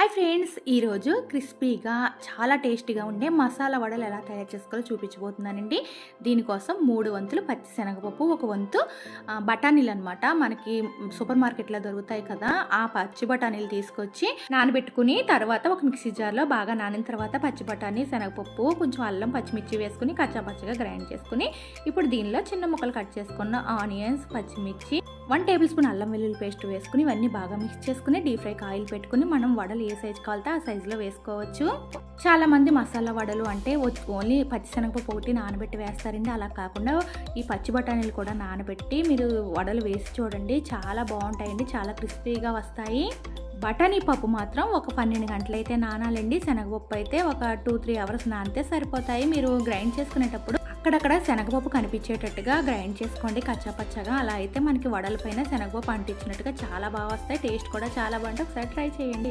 Hi friends, ఈరోజు క్రిస్పీగా చాలా టేస్టీగా ఉండే మసాలా వడలు ఎలా తయారు చేసుకోవాలో చూపించబోతున్నానండి. దీనికోసం 3 వంతులు పచ్చిశనగపప్పు, 1 వంతు బఠానీలు అనమాట. మనకి సూపర్ మార్కెట్లో దొరుకుతాయి కదా, ఆ పచ్చి బఠానీలు తీసుకొచ్చి నానబెట్టుకుని తర్వాత ఒక మిక్సీ జార్లో బాగా నానిన తర్వాత పచ్చి బఠానీ, శనగపప్పు, కొంచెం అల్లం, పచ్చిమిర్చి వేసుకుని కచ్చాపచ్చగా గ్రైండ్ చేసుకుని ఇప్పుడు దీనిలో చిన్న ముక్కలు కట్ చేసుకున్న ఆనియన్స్, పచ్చిమిర్చి, 1 టేబుల్ స్పూన్ అల్లం వెల్లుల్లి పేస్ట్ వేసుకుని ఇవన్నీ బాగా మిక్స్ చేసుకుని డీప్ ఫ్రైకి ఆయిల్ పెట్టుకుని మనం వడలు ఏ సైజు కావాలితే ఆ సైజులో వేసుకోవచ్చు. చాలా మంది మసాలా వడలు అంటే ఓన్లీ పచ్చిశనగపప్పు ఒకటి నానబెట్టి వేస్తారండి. అలా కాకుండా ఈ పచ్చి బఠానీలు కూడా నానబెట్టి మీరు వడలు వేసి చూడండి, చాలా బాగుంటాయండి, చాలా క్రిస్పీగా వస్తాయి. బఠానీ పప్పు మాత్రం ఒక 12 గంటలు అయితే నానాలండి. శనగపప్పు అయితే ఒక 2-3 అవర్స్ నానితే సరిపోతాయి. మీరు గ్రైండ్ చేసుకునేటప్పుడు అక్కడక్కడ శనగపప్పు కనిపించేటట్టుగా గ్రైండ్ చేసుకోండి కచ్చాపచ్చగా. అలా అయితే మనకి వడల పైన శనగపప్పు అంటించినట్టుగా చాలా బాగా వస్తాయి. టేస్ట్ కూడా చాలా బాగుంటుంది. ఒకసారి ట్రై చేయండి.